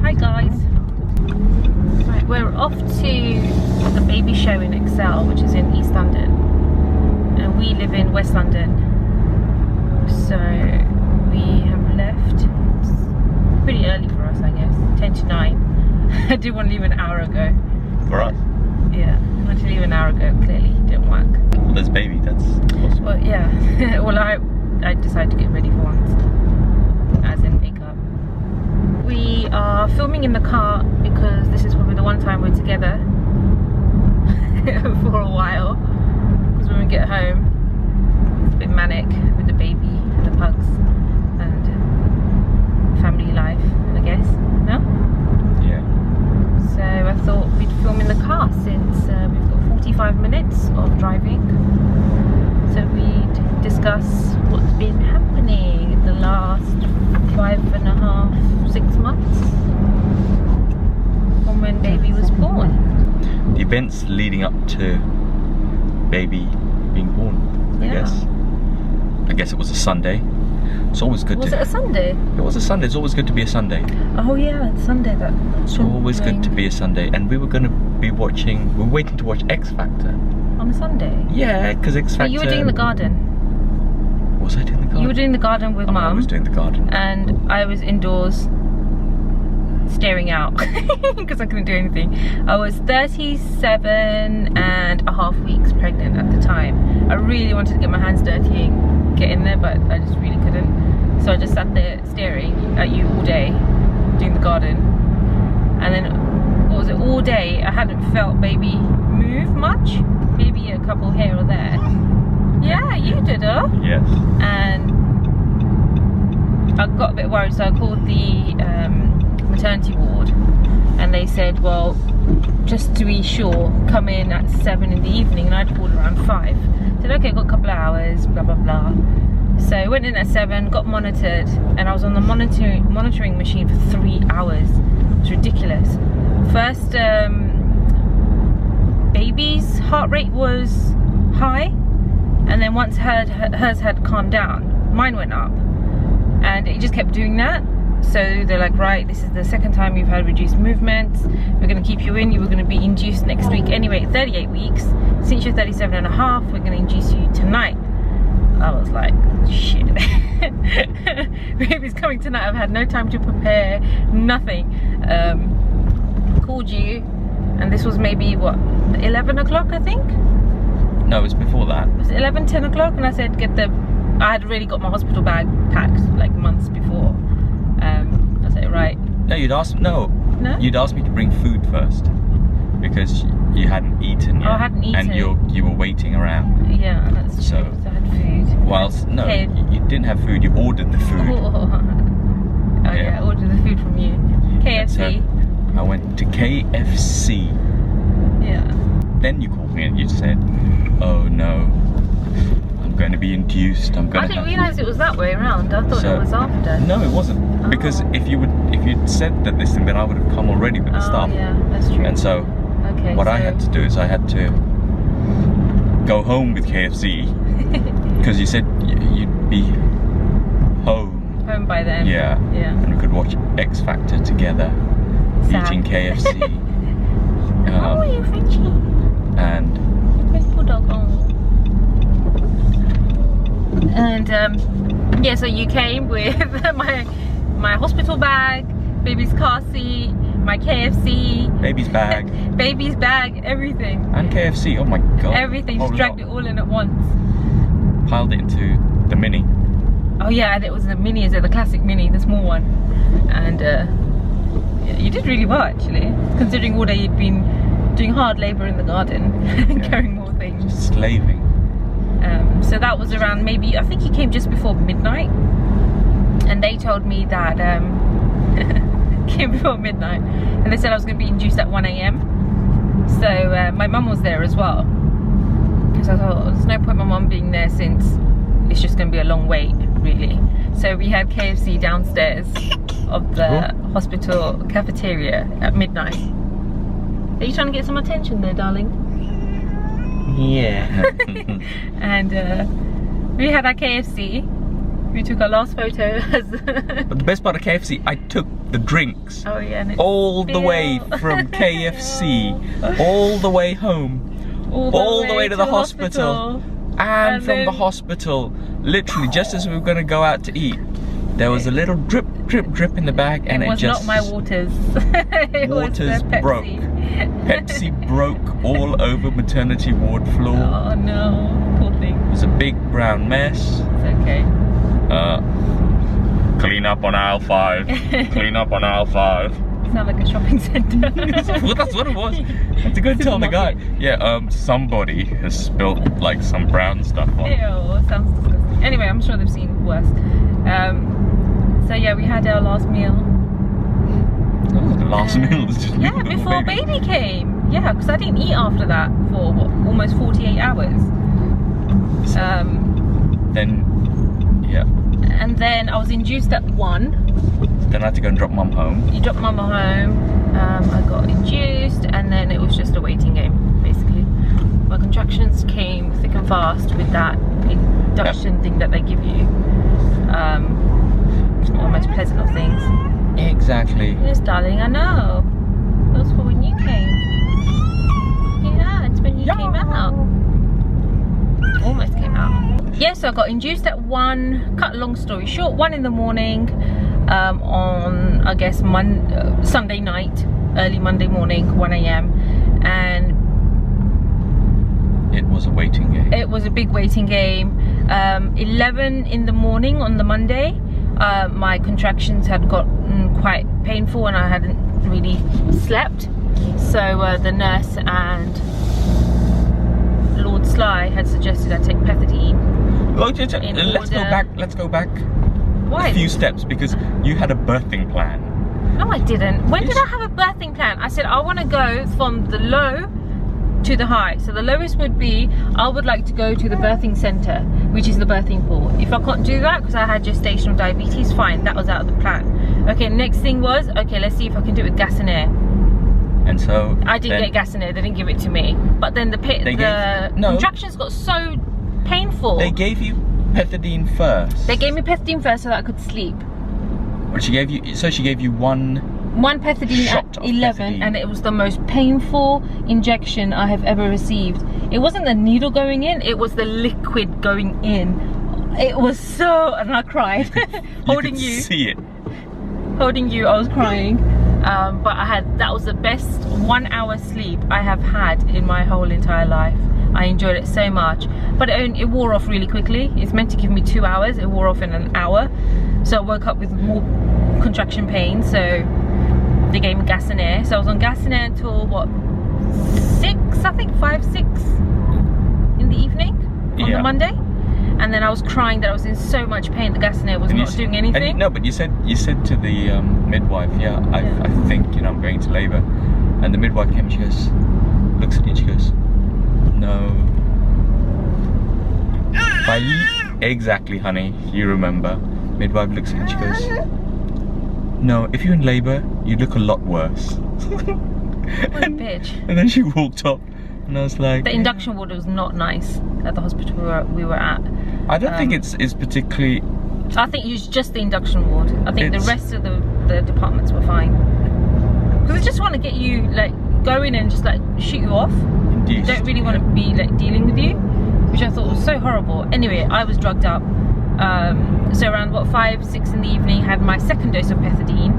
Hi guys. Right, we're off to the baby show in Excel, which is in East London, and we live in West London. So we have left. It's pretty early for us, I guess. 10 to 9. I did want to leave an hour ago. For us? Yeah, I wanted to leave an hour ago. Clearly, didn't work. Well, there's baby. That's awesome. Well, yeah. Well, I decided to get ready for once, as in makeup. We are filming in the car because this is probably the one time we're together for a while. Because when we get home, it's a bit manic with the baby and the pugs and family life, I guess. No? Yeah. So I thought we'd film in the car since we've got 45 minutes of driving. So we'd discuss what's been happening in the last 5.5, 6 months from when baby was born. The events leading up to baby being born, Yeah. I guess it was a Sunday. It's always good Was to... it a Sunday? It was a Sunday. It's always good to be a Sunday. Oh yeah, it's Sunday. It's always good to be a Sunday. And we were going to be watching... We were waiting to watch X Factor. On a Sunday? Yeah, because X Factor... But you were doing the garden. Was I doing the garden? You were doing the garden with Mum. I was doing the garden. And I was indoors staring out because I couldn't do anything. I was 37.5 weeks pregnant at the time. I really wanted to get my hands dirty and get in there, but I just really couldn't. So I just sat there staring at you all day doing the garden. And then, what was it, all day I hadn't felt baby move much. Maybe a couple here or there. Yeah, you did her. Yes. And I got a bit worried, so I called the maternity ward, and they said, well, just to be sure, come in at 7 in the evening, and I'd called around 5. I said, okay, got a couple of hours, blah blah blah. So I went in at 7, got monitored, and I was on the monitoring machine for 3 hours. It was ridiculous. First, baby's heart rate was high, and then once hers had calmed down, mine went up, and it just kept doing that. So they're like, right, this is the second time you've had reduced movements, we're going to keep you in, you were going to be induced next week anyway at 38 weeks, since you're 37.5, we're going to induce you tonight. I was like, shit. Baby's coming tonight. I've had no time to prepare, nothing. Called you, and this was maybe what, 11 o'clock I think? No, it was before that. It was 11, 10 o'clock, and I said, I had already got my hospital bag packed like months before. I said, right. No, you'd asked me to bring food first because you hadn't eaten yet. Oh, I hadn't eaten. And you were waiting around. Yeah, that's true. So I had food. Whilst, no, you didn't have food, you ordered the food. Oh yeah, I ordered the food from you. KFC. So I went to KFC. Yeah. Then you called me and you said, oh no, I'm going to be induced. I didn't realise it was that way around. I thought it was after. No, it wasn't. Oh. Because if you'd said that this thing, then I would have come already with the stuff. Yeah, that's true. And so, I had to do is I had to go home with KFC because you said you'd be home. Home by then. Yeah. Yeah. And we could watch X Factor together, eating KFC. How are you, Frenchie? And Faithful dog. And yeah, so you came with my hospital bag, baby's car seat, my KFC, baby's bag, everything. And KFC. Oh my god. Everything. Just dragged it all in at once. Piled it into the Mini. Oh yeah, and it was the Mini, is it the classic Mini, the small one. And yeah, you did really well actually, considering all day you'd been doing hard labour in the garden and carrying more things. Just slaving. So that was around maybe, I think he came just before midnight, and they told me that came before midnight, and they said I was going to be induced at 1 AM. So my mum was there as well, because I thought there's no point my mum being there since it's just going to be a long wait really. So we had KFC downstairs of the hospital cafeteria at midnight. Are you trying to get some attention there, darling? Yeah. And we had our KFC. We took our last photo as But the best part of KFC, I took the drinks. Oh yeah, and All the way from KFC, all the way home, all the way to the hospital. And from the hospital, literally just as we were going to go out to eat, there was a little drip, drip, drip in the bag, and it just... It was not my waters. Waters broke. Pepsi broke all over maternity ward floor. Oh no, poor thing. It was a big brown mess. It's okay. Clean up on aisle 5. Clean up on aisle 5. Sound like a shopping centre. Well, that's what it was. I had to go tell the guy. Yeah, somebody has spilt like some brown stuff on. Ew, sounds disgusting. Anyway, I'm sure they've seen worse. So yeah, we had our last meal. That was the last meal. Yeah, before baby came. Yeah, because I didn't eat after that for what, almost 48 hours. Then, yeah. And then I was induced at 1. Then I had to go and drop mum home. You dropped mama home. I got induced, and then it was just a waiting game, basically. My contractions came thick and fast with that induction thing that they give you. It's not the most pleasant of things. Exactly. Yes, darling, I know. That was for when you came. Yeah, it's when you came out. Almost came out. Yeah, so I got induced at 1. Cut a long story short, 1 in the morning. On I guess Sunday night, early Monday morning, 1 AM, and it was a waiting game. It was a big waiting game. 11 in the morning on the Monday, my contractions had gotten quite painful and I hadn't really slept, so the nurse and Lord Sly had suggested I take pethidine. Well, let's go back. Why? A few steps, because you had a birthing plan. No, I didn't. When did I have a birthing plan? I said I want to go from the low to the high. So the lowest would be, I would like to go to the birthing center, which is the birthing pool. If I can't do that because I had gestational diabetes, fine, that was out of the plan. Okay, next thing was, okay, let's see if I can do it with gas and air. And so I didn't get gas and air, they didn't give it to me. But then the contractions got so painful. They gave you pethidine first. They gave me pethidine first so that I could sleep. But she gave you, so she gave you one pethidine shot at 11 pethidine. And it was the most painful injection I have ever received. It wasn't the needle going in, it was the liquid going in. It was so, and I cried. Holding you. See it. Holding you, I was crying. But that was the best 1 hour sleep I have had in my whole entire life. I enjoyed it so much, but it wore off really quickly. It's meant to give me 2 hours, it wore off in an hour. So I woke up with more contraction pain, so they gave me gas and air. So I was on gas and air until what, 6, I think 5, 6 in the evening on the Monday. And then I was crying that I was in so much pain, the gas and air was not doing anything. No, but you said to the midwife, I think, you know, I'm going to labour. And the midwife came and she goes, looks at you and she goes, no. Exactly, honey, you remember. Midwife looks at you and she goes, no, if you're in labour, you look a lot worse. What a bitch. And then she walked off. And I was like... The induction ward was not nice at the hospital we were at. I don't think it's particularly... I think it was just the induction ward. I think the rest of the departments were fine. Because I just want to get you, like, go in and just, like, shoot you off. Induced, don't really want to be, like, dealing with you. Which I thought was so horrible. Anyway, I was drugged up. So around, what, 5, 6 in the evening, had my second dose of pethidine.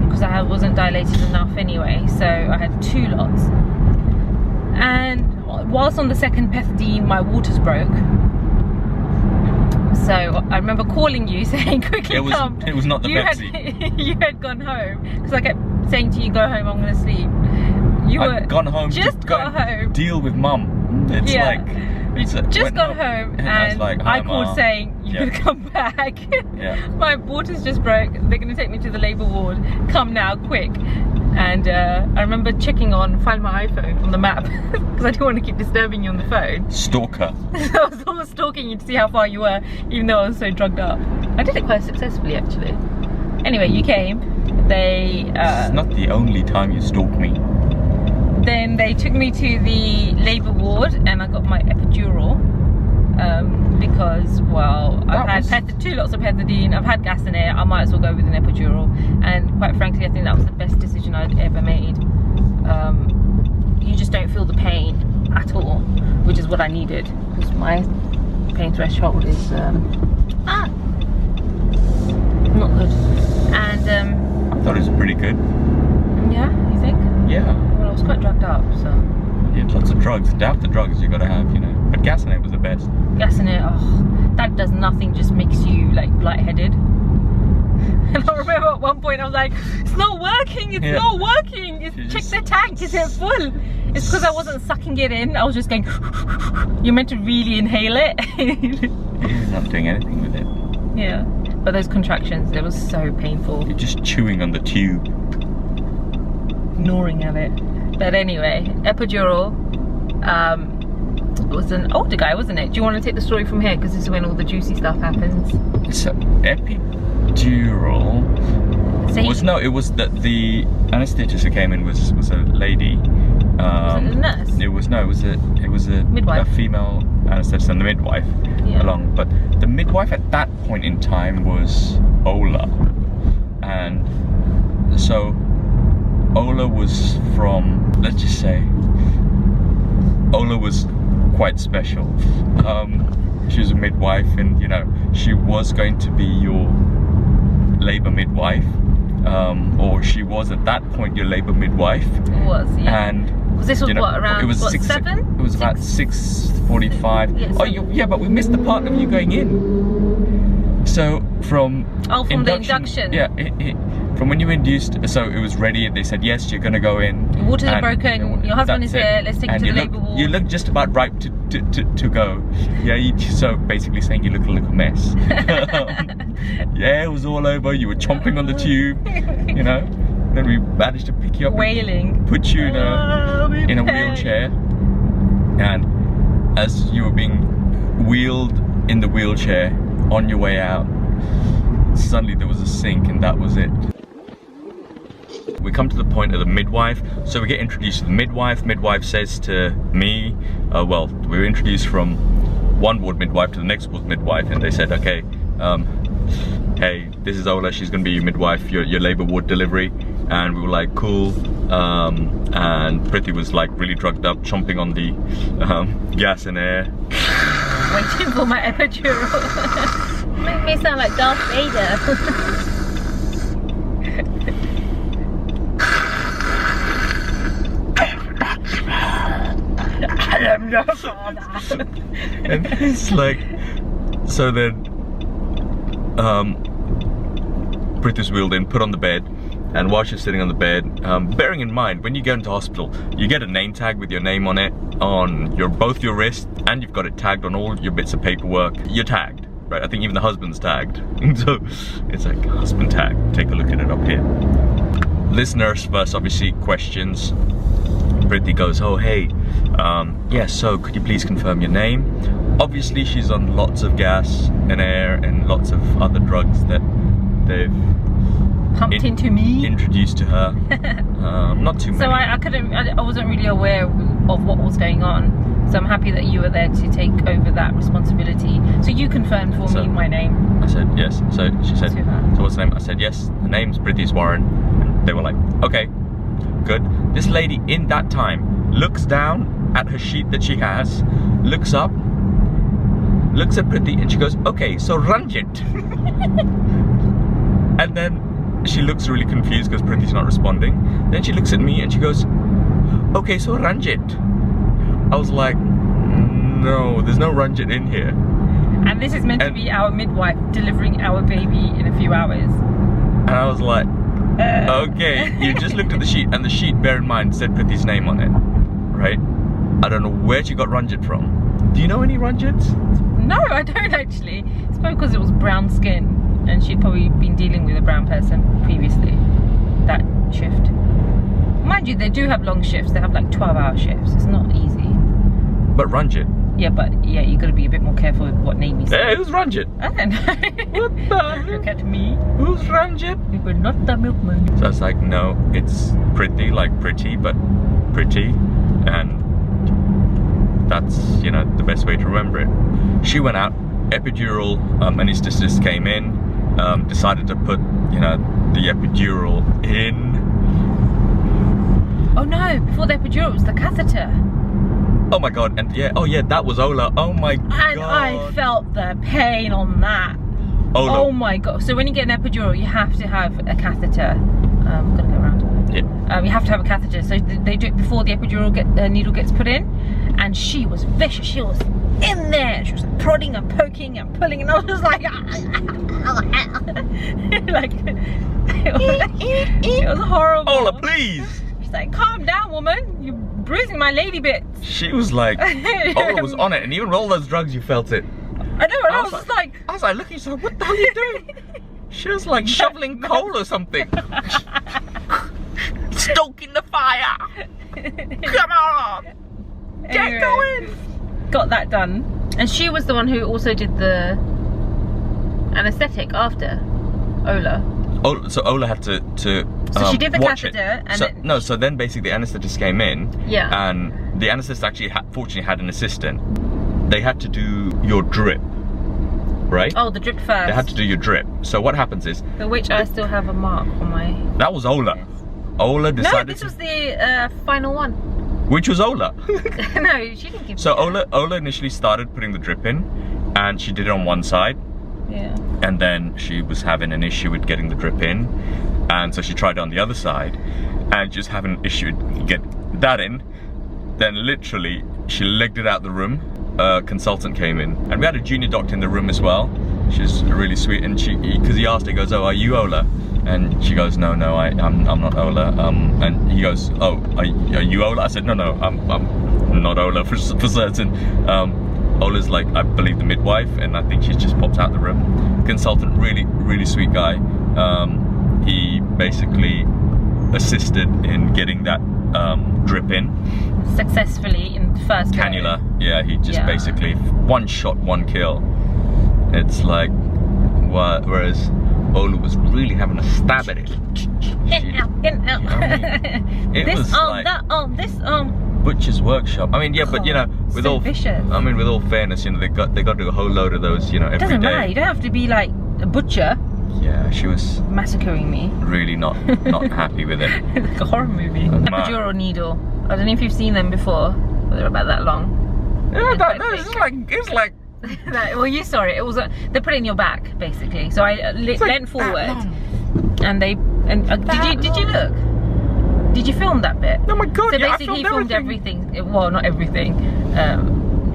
Because I wasn't dilated enough anyway. So I had 2 lots. And whilst on the second pethidine, my waters broke. So I remember calling you saying, quickly come. It was not the Pepsi. You had gone home. Because I kept saying to you, go home, I'm going to sleep. I'd gone home. Just got home. Deal with mum. It's like... Just got home and I called saying you could come back. My waters just broke. They're going to take me to the labour ward. Come now, quick. And I remember checking find my iPhone on the map because I didn't want to keep disturbing you on the phone. Stalker. So I was almost stalking you to see how far you were, even though I was so drugged up. I did it quite successfully, actually. Anyway, you came. It's not the only time you stalked me. Then they took me to the labour ward and I got my epidural. because, well, I've had 2 lots of pethidine, I've had gas in air, I might as well go with an epidural. And quite frankly, I think that was the best decision I'd ever made. You just don't feel the pain at all, which is what I needed, because my pain threshold is not good. And I thought it was pretty good. yeah, you think? Yeah. Well, I was quite drugged up, so. Yeah, lots of drugs. Doubt the drugs you gotta have, you know. But gas in it was the best. Gas in it, oh, that does nothing, just makes you like lightheaded. And I remember at one point I was like, it's not working, it's not working. Check the tank, is it full? It's because I wasn't sucking it in, I was just going, you're meant to really inhale it. You're not doing anything with it. Yeah, but those contractions, they were so painful. You're just chewing on the tube. Gnawing at it. But anyway, epidural, it was an older guy, wasn't it? Do you want to take the story from here? Because this is when all the juicy stuff happens. So, epidural it was that the anaesthetist who came in was a lady. Was it a nurse? It was a midwife. A female anaesthetist and the midwife along. But the midwife at that point in time was Ola, and so Ola was from, let's just say, Ola was quite special. She was a midwife, and you know, she was going to be your labour midwife, or she was at that point your labour midwife. It was, yeah. And this was, you know, what, around, it was what, 7? It was about 6:45. Yeah, oh, yeah, but we missed the part of you going in. So from the induction. Yeah, from when you induced, so it was ready. They said yes, you're gonna go in. Your waters are broken. Your husband is there. Let's take you to the labour ward. You look just about ripe to go. Yeah, so basically saying you look a little mess. Yeah, it was all over. You were chomping on the tube. You know. Then we managed to pick you up, wailing, put you in a wheelchair, and as you were being wheeled in the wheelchair on your way out, suddenly there was a sink, and that was it. We come to the point of the midwife, so we get introduced to the midwife. Midwife says to me, well, we were introduced from one ward midwife to the next ward midwife, and they said, okay, hey, this is Ola, she's gonna be your midwife, your labour ward delivery. And we were like, cool. And Preeti was like really drugged up, chomping on the gas and air. Waiting for my epidural. Make me sound like Darth Vader. I am your father. And it's like, so then Preeti's wheeled in, put on the bed. And while she's sitting on the bed, bearing in mind, when you go into hospital, you get a name tag with your name on it, on both your wrists, and you've got it tagged on all your bits of paperwork. You're tagged, right? I think even the husband's tagged. So it's like, husband tag, take a look at it up here. This nurse first obviously questions. Preeti goes, oh hey, yes, so could you please confirm your name? Obviously she's on lots of gas and air and lots of other drugs that they've pumped into me, introduced to her. Not too many. So I wasn't really aware of what was going on. So I'm happy that you were there to take over that responsibility. So you confirmed for me my name. I said yes. So she said, so what's the name? I said yes. The name's Preeti Iswaran. And they were like, okay, good. This lady in that time looks down at her sheet that she has, looks up, looks at Preeti, and she goes, okay, so Ranjit. And then she looks really confused because Preeti's not responding. Then she looks at me and she goes, okay, so Ranjit. I was like, no, there's no Ranjit in here. And this is meant to be our midwife delivering our baby in a few hours. And I was like, okay, you just looked at the sheet, and the sheet, bear in mind, said Preeti's name on it, right? I don't know where she got Ranjit from. Do you know any Ranjits? No, I don't actually. It's probably because it was brown skin. And she'd probably been dealing with a brown person previously, that shift. Mind you, they do have long shifts. They have like 12-hour shifts. It's not easy. But Ranjit. Yeah, but yeah, you got to be a bit more careful with what name you say. Hey, who's Ranjit? I don't know. What the? Look at me. Who's Ranjit? You were not the milkman. So I was like, no, it's Preeti, like pretty, but pretty, and that's, you know, the best way to remember it. She went out, epidural anesthetist came in, decided to put, you know, the epidural in. Oh no, before the epidural it was the catheter. Oh my god, and yeah, oh yeah, that was Ola. Oh my god. And I felt the pain on that. Ola. Oh my god. So when you get an epidural, you have to have a catheter. I'm gonna go around. Yeah. You have to have a catheter. So they do it before the epidural needle gets put in. And she was vicious. She was in there. She was prodding and poking and pulling, and I was just like, like it was horrible. Ola, please. She's like, calm down, woman. You're bruising my lady bits. She was like, Ola was on it, and even with all those drugs, you felt it. I know, and I was just like, I was like looking, she's like, what the hell are you doing? She was like shoveling coal or something. Stoking the fire. Come on. Get anyway, going. Got that done. And she was the one who also did the anesthetic after Ola. Oh, so Ola had to So she did the watch catheter it. and so, then no, so then basically the anesthetist came in. Yeah. And the anesthetist actually fortunately had an assistant. They had to do your drip, right? Oh, the drip first. They had to do your drip. So what happens is, For which I still have a mark on my... that was Ola. Ola decided. No, this was the final one. Which was Ola. No, she didn't give So me Ola initially started putting the drip in, and she did it on one side. Yeah. And then she was having an issue with getting the drip in, and so she tried it on the other side, and just having an issue with get that in. Then literally she legged it out the room. A consultant came in, and we had a junior doctor in the room as well. She's really sweet, and because he asked her, he goes, "Oh, are you Ola?" And she goes, "No, I'm not Ola." And he goes, "Oh, are you Ola?" I said, "No, I'm not Ola for certain." Ola's like, I believe, the midwife, and I think she's just popped out the room. Consultant, really sweet guy. He basically assisted in getting that drip in Successfully in the first cannula. Yeah, he just Yeah. basically one shot, one kill. It's like, whereas Ola was really having a stab at it. It This was arm, like that arm, this arm. butcher's workshop. I mean, yeah, but you know, with so all vicious. I mean, with all fairness, you know, they got to do a whole load of those, you know, It every doesn't day. matter. You don't have to be like a butcher Yeah, she was massacring me. really not happy with it. Like a horror movie. Mad. Epidural needle. I don't know if you've seen them before, but they're about that long. Yeah, It's it's like Well, you saw it. It was they put it in your back basically. So I leant forward, and did you look? Did you film that bit? Oh my god! So yeah, basically, he I filmed everything. Well, not everything.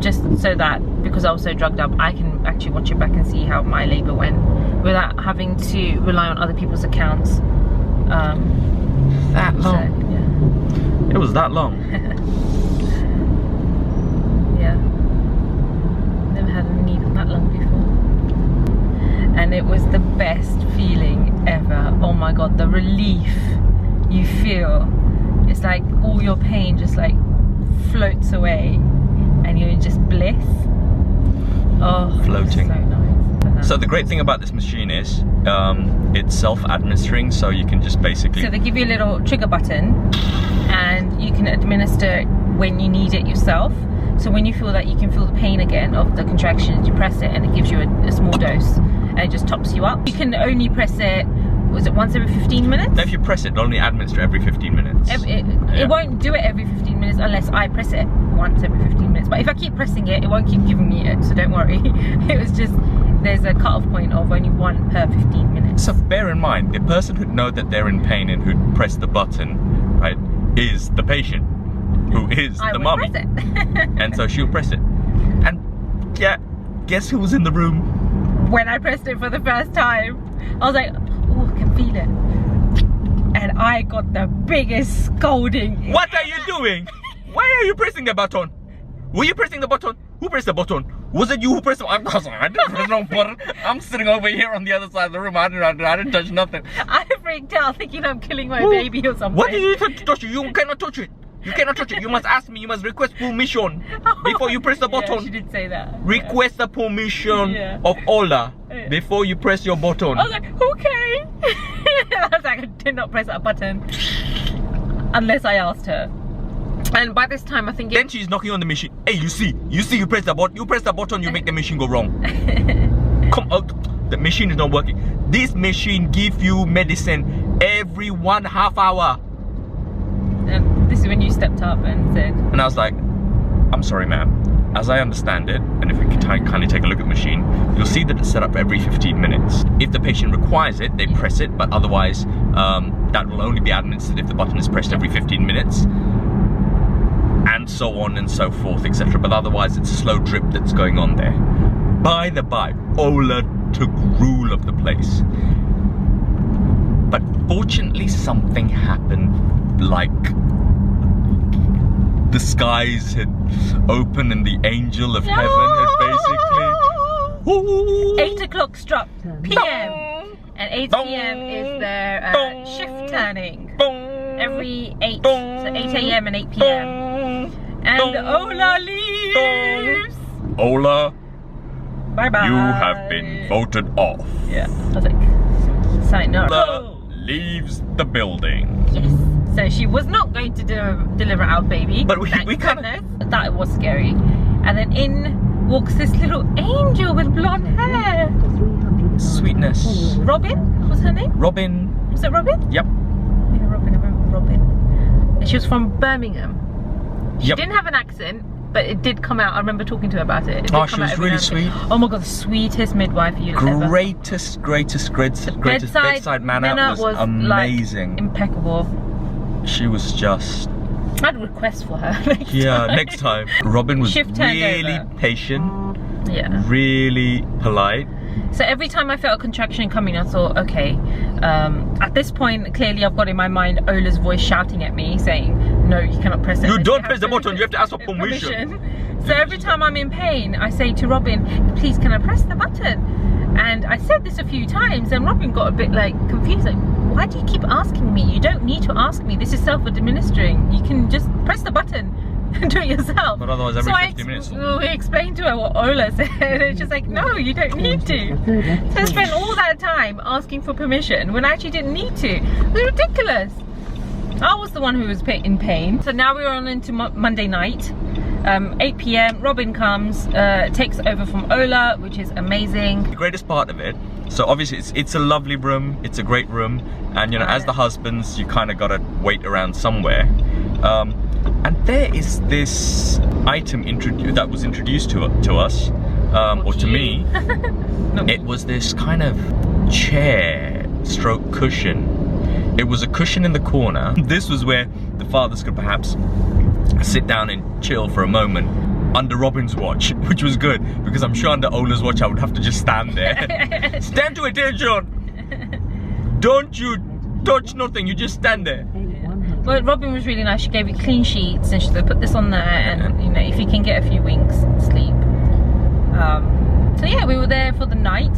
Just so that because I was so drugged up, I can actually watch it back and see how my labour went without having to rely on other people's accounts. That long. So, yeah. It was that long. Yeah. Never had a needle that long before. And it was the best feeling ever. Oh my god, the relief you feel. It's like all your pain just like floats away and you're in just bliss. Oh, Floating. So nice. So the great thing about this machine is it's self-administering, so you can just basically... So they give you a little trigger button and you can administer when you need it yourself. So when you feel that you can feel the pain again of the contractions, you press it and it gives you a small dose and it just tops you up. You can only press it, was it once every 15 minutes? Now if you press it, it'll only administer every 15 minutes. It won't do it every 15 minutes unless I press it once every 15 minutes. But if I keep pressing it, it won't keep giving me it, so don't worry. It was just, there's a cut-off point of only one per 15 minutes. So bear in mind, the person who'd know that they're in pain and who'd press the button, right, is the patient, who is the mummy. Press it. And so she'll press it. And yeah, guess who was in the room? When I pressed it for the first time, I was like, oh, I can feel it. And I got the biggest scolding. What are you doing? Why are you pressing the button? Were you pressing the button? Who pressed the button? Was it you who pressed the button? I didn't press no button. I'm sitting over here on the other side of the room. I didn't touch nothing. I freaked out thinking I'm killing my baby or something. What did you touch it? You cannot touch it. You cannot touch it. You must ask me. You must request permission before you press the button. Yeah, she did say that. Request the permission of Ola before you press your button. I was like, okay. I was like, I did not press that button unless I asked her. And by this time, I think then she's knocking on the machine. Hey, you see, you press the button, you make the machine go wrong. Come out, the machine is not working. This machine gives you medicine every 1/2 hour. And this is when you stepped up and said. And I was like, I'm sorry, ma'am. As I understand it, and if we can kindly take a look at the machine, you'll see that it's set up every 15 minutes. If the patient requires it, they press it, but otherwise, that will only be administered if the button is pressed every 15 minutes. And so on and so forth, etc. But otherwise, it's a slow drip that's going on there. By the by, Ola took rule of the place. But fortunately, something happened, like the skies had opened and the angel of heaven had basically... 8 o'clock struck PM. And 8 PM is their shift turning. Every 8, so 8 AM and 8 PM. And Ola leaves. Ola, bye-bye. you have been voted off. Yeah, I was like, sign up. Ola leaves the building. Yes. So she was not going to deliver our baby. But we kind of... That was scary. And then in walks this little angel with blonde hair. Sweetness. Robin was her name? Robin. Was it Robin? Yep. Yeah, Robin, I remember Robin. And she was from Birmingham. She didn't have an accent, but it did come out. I remember talking to her about it. Oh, she was really sweet. Oh my god, the sweetest midwife you've ever. Greatest bedside manner was amazing. Like, impeccable. She was just... I'd request for her next time. Next time. Robin was really patient. Yeah. Really polite. So every time I felt a contraction coming, I thought, okay, at this point, clearly I've got in my mind Ola's voice shouting at me, saying, no, you cannot press it. You don't press the button, you have to ask for permission. So every time I'm in pain, I say to Robin, please, can I press the button? And I said this a few times, and Robin got a bit like confused, like, why do you keep asking me? You don't need to ask me. This is self-administering. You can just press the button and do it yourself. But otherwise, every 50 minutes. We explained to her what Ola said, and she's like, no, you don't need to. So I spent all that time asking for permission when I actually didn't need to. It was ridiculous. I was the one who was in pain. So now we're on into Monday night. 8 PM, Robin comes, takes over from Ola, which is amazing. The greatest part of it, so obviously it's a lovely room, it's a great room, and you know, as the husbands, you kind of gotta wait around somewhere. And there is this item that was introduced to us, or to me. It was this kind of chair stroke cushion. It was a cushion in the corner. This was where the fathers could perhaps sit down and chill for a moment under Robin's watch, which was good, because I'm sure under Ola's watch I would have to just stand there. Stand to attention! Don't you touch nothing, you just stand there. Well, Robin was really nice. She gave you clean sheets and she said, put this on there, and you know, if you can get a few winks, sleep. So yeah, we were there for the night.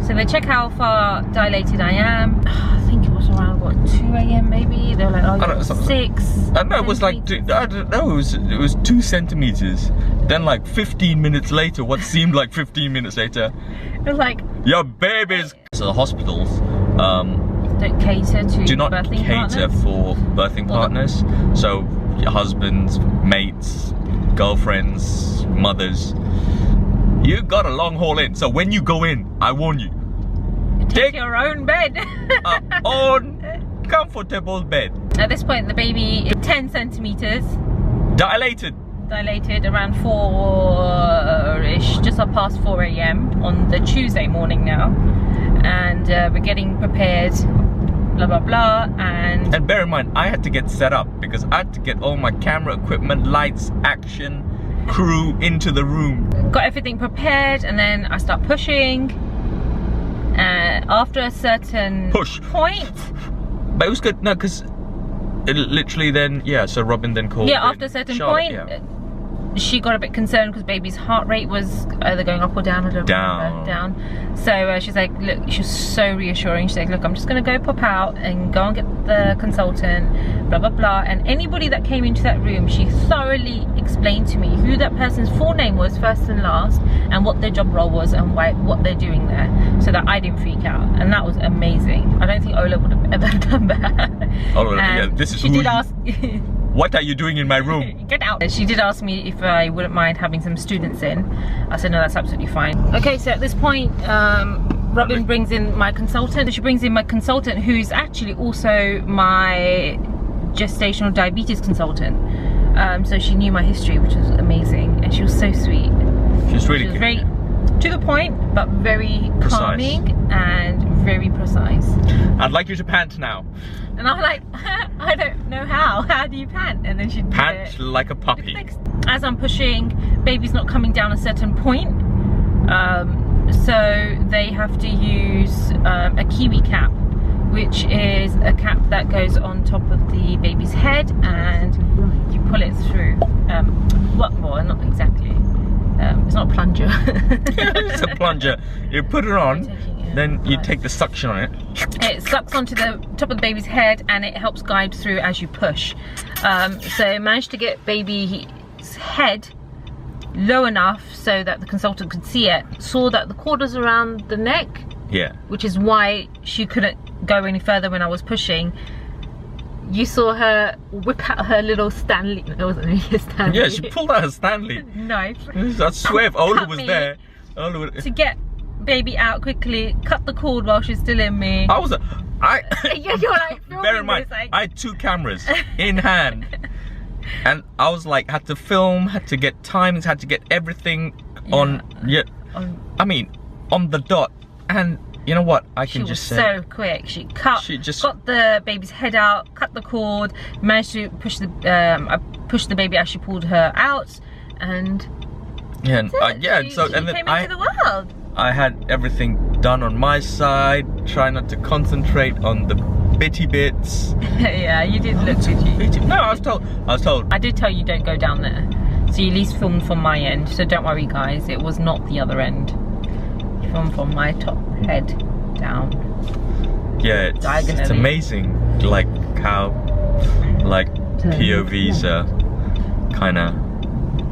So they check how far dilated I am. I think it was around, what, 2 AM maybe? They were like, oh, you're 6. I know, it was like, I don't know, it was 2 centimeters. Then like 15 minutes later, what seemed like 15 minutes later, it was like, your babies. So the hospitals don't cater to do not birthing cater partners. for birthing partners. So your husbands, mates, girlfriends, mothers, you got a long haul in. So when you go in, I warn you, take your own bed. Own comfortable bed. At this point, the baby is 10 centimeters. Dilated Around 4-ish, just past 4 AM on the Tuesday morning now. And we're getting prepared, blah, blah, blah. And bear in mind, I had to get set up because I had to get all my camera equipment, lights, action, crew into the room. Got everything prepared, and then I start pushing. After a certain point, but it was good. No, because it literally then, yeah. So Robin then called. Yeah, after a certain point, she got a bit concerned because baby's heart rate was either going up or down. I don't remember. Down. So she's like, look, she was so reassuring. She's like, look, I'm just gonna go pop out and go and get the consultant, blah blah blah. And anybody that came into that room, she thoroughly explained to me who that person's full name was, first and last, and what their job role was and what they're doing there, so that I didn't freak out. And that was amazing. I don't think Ola would have ever done that. Oh, yeah, this is. She did ask. What are you doing in my room? Get out. She did ask me if I wouldn't mind having some students in. I said no, that's absolutely fine. Okay, so at this point Robin brings in my consultant. She brings in my consultant who's actually also my gestational diabetes consultant. So she knew my history, which was amazing, and she was so sweet. She was really very to the point, but very precise. Calming and very precise. I'd like you to pant now. And I'm like, I don't know how. How do you pant? And then she'd pant like a puppy. As I'm pushing, baby's not coming down a certain point. So they have to use a kiwi cap, which is a cap that goes on top of the baby's head, and you pull it through. What more? Not exactly. It's not a plunger. It's a plunger. You put it on, then you take the suction on it. It sucks onto the top of the baby's head, and it helps guide through as you push. So I managed to get baby's head low enough so that the consultant could see it. Saw that the cord was around the neck. Yeah. Which is why she couldn't go any further when I was pushing. You saw her whip out her little Stanley. It wasn't really a Stanley. Yeah, she pulled out her Stanley. Knife. I swear if Ola was there. Ola would... To get baby out quickly, cut the cord while she's still in me. I was Yeah, you're like filming. Bear in mind, this, like... I had 2 cameras in hand. And I was like, had to film, had to get timings, had to get everything on the dot. And you know what? I can just say, she was so quick. She got the baby's head out, cut the cord, managed to push the I pushed the baby as she pulled her out, and she came then into the world. I had everything done on my side, try not to concentrate on the bitty bits. Yeah, you did look bitty. No, I was told. I did tell you don't go down there. So you at least filmed from my end. So don't worry guys, it was not the other end. You filmed from my top head down. Yeah, it's amazing like how POVs kinda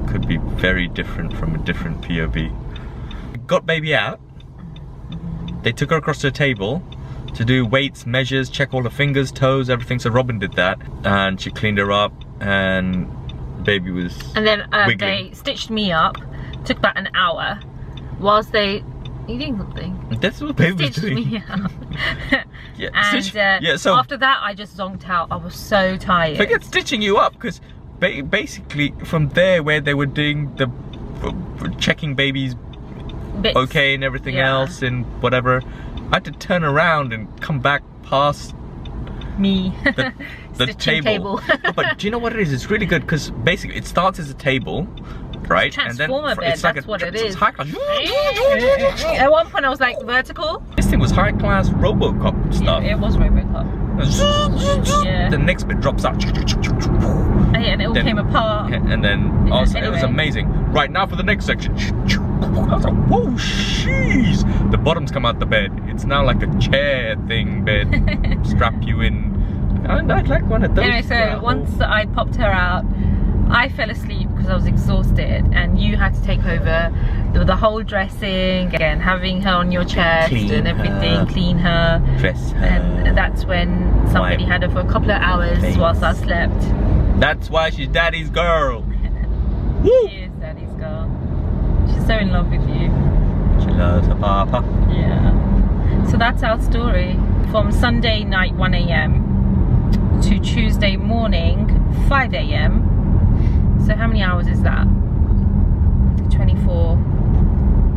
could be very different from a different POV. Got baby out. They took her across to the table to do weights, measures, check all her fingers, toes, everything. So Robin did that, and she cleaned her up, and baby was then wiggling. They stitched me up. Took about an hour. Whilst they... Are you doing something? That's what baby was Stitched doing. me up. And so after that I just zonked out. I was so tired. Forget stitching you up, because basically from there where they were doing the checking baby's bits. Okay and everything else and whatever, I had to turn around and come back past me the table. But do you know what it is? It's really good because basically it starts as a table, right? Transformer bed, it's like that's what it is. It's high class. At one point I was like vertical. This thing was high class RoboCop stuff. Yeah, it was RoboCop. Yeah. The next bit drops out. And it all came apart. And then also, it was amazing. Right, now for the next section. I was like, whoa, jeez. The bottoms come out the bed. It's now like a chair thing bed. Strap you in. I'd like one of those. Anyway, so once I popped her out, I fell asleep because I was exhausted, and you had to take over the whole dressing, again, having her on your chest and everything, clean her, dress her. And that's when somebody had her for a couple of hours whilst I slept. That's why she's daddy's girl. She is daddy's girl. She's so in love with you. She loves her papa. Yeah. So that's our story. From Sunday night 1 AM to Tuesday morning 5 AM. So how many hours is that? 24,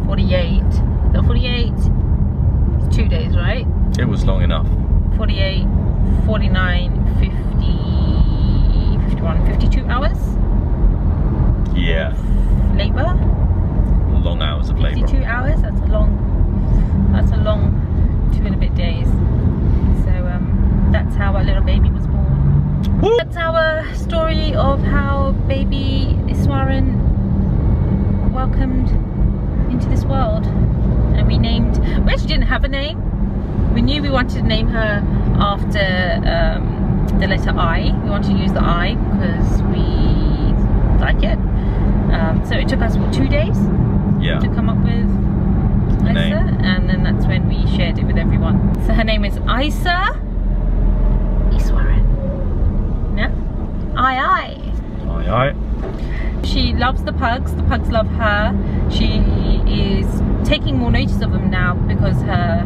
48. No, 48. It's 2 days, right? It was long enough. 48, 49, 50, 51, 52 hours? Yeah. Labour? Long hours of labour. 52 hours? That's a long 2 and a bit days. So that's how our little baby was born. Woo! That's our story of how baby Iswaran welcomed into this world. And we actually didn't have a name. We knew we wanted to name her after the letter I. We wanted to use the I because we like it. So it took us, what, 2 days? Yeah. To come up with Isa, and then that's when we shared it with everyone. So her name is Isa Iswaran. Yeah? I. alright? She loves the pugs love her. She is taking more notice of them now because her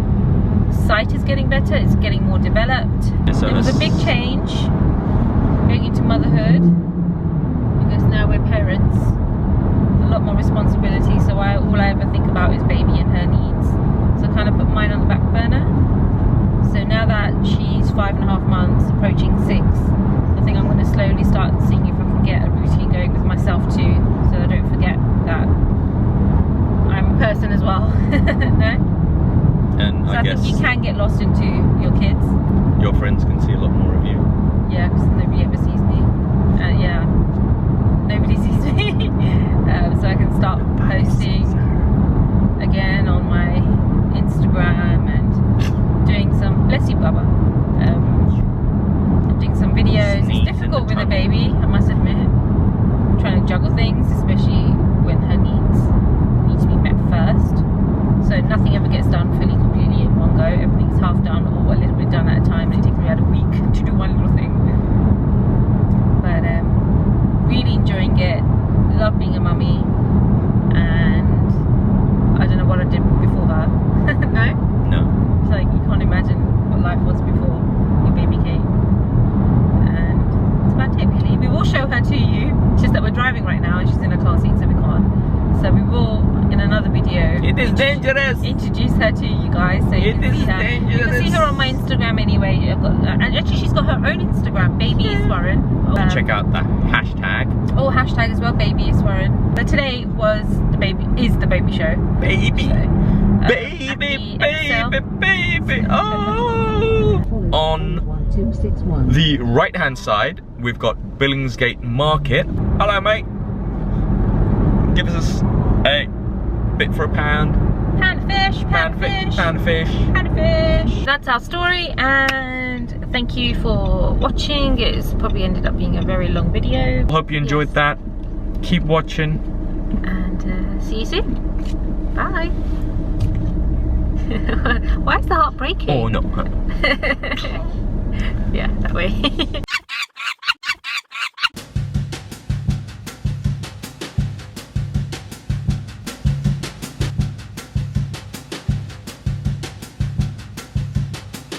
sight is getting better, it's getting more developed. So it was a big change going into motherhood because now we're parents, a lot more responsibility, so all I ever think about is baby and her needs. So I kind of put mine on the back burner. So now that she's 5.5 months, approaching 6, I think I'm going to slowly start seeing if I can get a routine going with myself too, so I don't forget that I'm a person as well. No? And So I guess think you can get lost into your kids. your friends can see a lot more of you. Yeah, because nobody ever sees me. Yeah, nobody sees me. So I can start posting again on my Instagram and doing some, bless you Baba, doing some videos. Sneeze It's difficult in with the a baby, I must admit. Trying to juggle things, especially when her needs need to be met first. So nothing ever gets done fully, completely in one go. Everything's half done or a little bit done at a time, and it takes me about a week to do one little thing. But really enjoying it. Love being a mummy, and I don't know what I did before her. No? It's like you can't imagine what life was before your baby came. And that's about it really. We will show her to you. It's just that we're driving right now and she's in a car seat, so we can't. So we will, in another video, It is dangerous! introduce her to you guys so you It can is see her. You can see dangerous. her on my Instagram anyway. And actually she's got her own Instagram, Baby Iswaran. Check out the hashtag. Oh, hashtag as well, Baby Iswaran. But today was the baby show. Baby! So, Baby, at the baby, baby! Oh! On the right hand side, we've got Billingsgate Market. Hello, mate. Give us a bit for a pound. Pound of fish, pound of fish, Pound of fish. pound of fish. That's our story, and thank you for watching. It's probably ended up being a very long video. Hope you enjoyed that. Keep watching. And see you soon. Bye. Why is the heart breaking? Oh no. Yeah, that way.